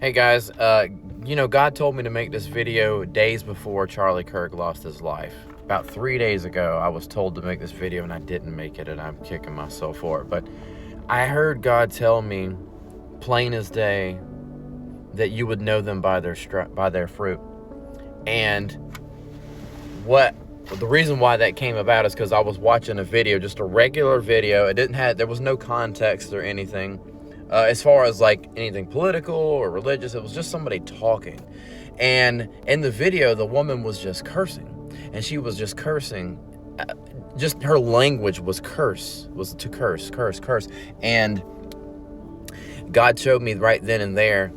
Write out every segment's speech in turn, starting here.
Hey guys, God told me to make this video days before Charlie Kirk lost his life. About 3 days ago, I was told to make this video and I didn't make it, and I'm kicking myself for it. But I heard God tell me, plain as day, that you would know them by their fruit. And the reason why that came about is because I was watching a video, just a regular video. There was no context or anything. As far as like anything political or religious, it was just somebody talking. And in the video, the woman was just cursing, and she was just cursing. Just her language was curse. And God showed me right then and there,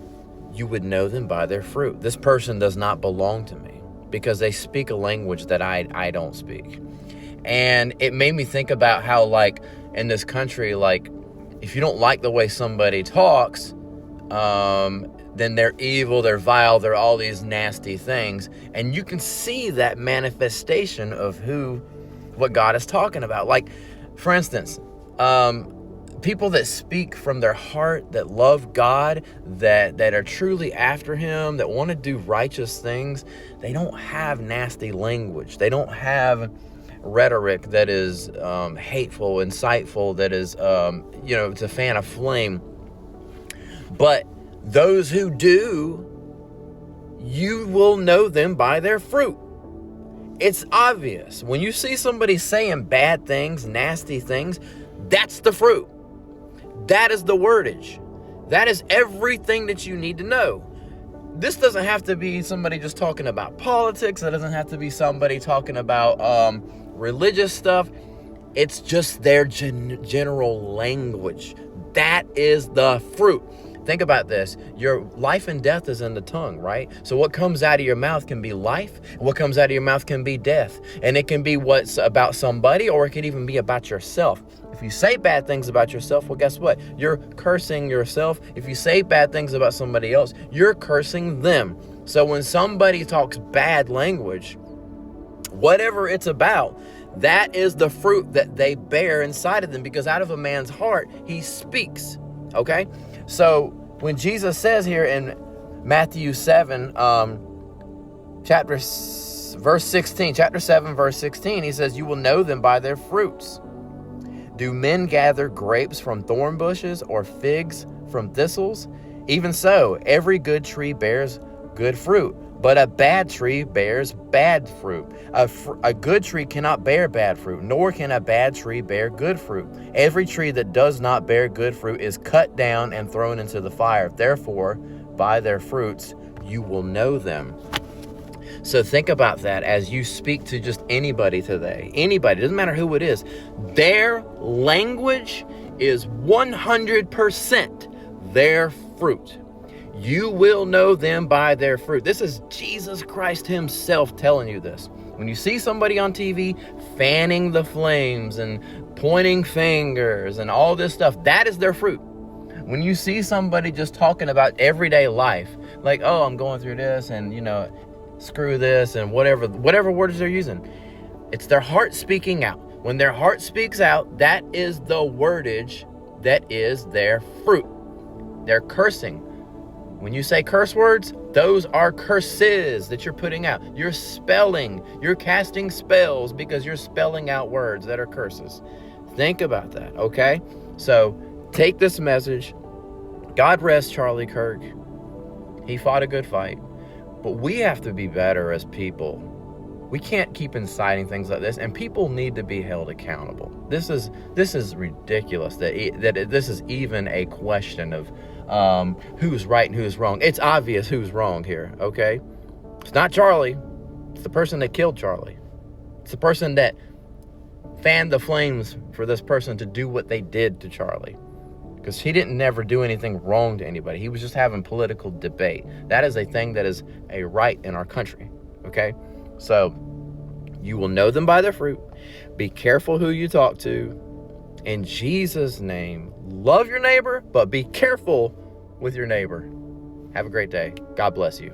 you would know them by their fruit. This person does not belong to me because they speak a language that I don't speak. And it made me think about how, like, in this country, like, if you don't like the way somebody talks, then they're evil, they're vile, they're all these nasty things. And you can see that manifestation of what God is talking about. Like, for instance, people that speak from their heart, that love God, that are truly after Him, that want to do righteous things, they don't have nasty language. They don't have rhetoric that is hateful, insightful, that is, to fan a flame. But those who do, you will know them by their fruit. It's obvious. When you see somebody saying bad things, nasty things, that's the fruit. That is the wordage. That is everything that you need to know. This doesn't have to be somebody just talking about politics. It doesn't have to be somebody talking about religious stuff. It's just their general language. That is the fruit. Think about this. Your life and death is in the tongue, right? So what comes out of your mouth can be life. What comes out of your mouth can be death. And it can be what's about somebody, or it can even be about yourself. If you say bad things about yourself, well, guess what? You're cursing yourself. If you say bad things about somebody else, you're cursing them. So when somebody talks bad language, whatever it's about, that is the fruit that they bear inside of them, because out of a man's heart, he speaks. Okay? So when Jesus says here in Matthew 7, chapter 7, verse 16, he says, you will know them by their fruits. Do men gather grapes from thorn bushes or figs from thistles? Even so, every good tree bears good fruit, but a bad tree bears bad fruit. A good tree cannot bear bad fruit, nor can a bad tree bear good fruit. Every tree that does not bear good fruit is cut down and thrown into the fire. Therefore, by their fruits, you will know them. So think about that as you speak to just anybody today. Anybody, doesn't matter who it is. Their language is 100% their fruit. You will know them by their fruit. This is Jesus Christ Himself telling you this. When you see somebody on TV fanning the flames and pointing fingers and all this stuff, that is their fruit. When you see somebody just talking about everyday life, like, oh, I'm going through this and, screw this and whatever words they're using, it's their heart speaking out. When their heart speaks out, that is the wordage, that is their fruit. They're cursing. When you say curse words, those are curses that you're putting out. You're casting spells because you're spelling out words that are curses. Think about that, okay? So take this message. God rest Charlie Kirk. He fought a good fight. But we have to be better as people. We can't keep inciting things like this, and people need to be held accountable. This is ridiculous that this is even a question of who's right and who's wrong. It's obvious who's wrong here, okay? It's not Charlie. It's the person that killed Charlie. It's the person that fanned the flames for this person to do what they did to Charlie. Because he didn't never do anything wrong to anybody. He was just having political debate. That is a thing that is a right in our country, okay? So you will know them by their fruit. Be careful who you talk to. In Jesus' name, love your neighbor, but be careful with your neighbor. Have a great day. God bless you.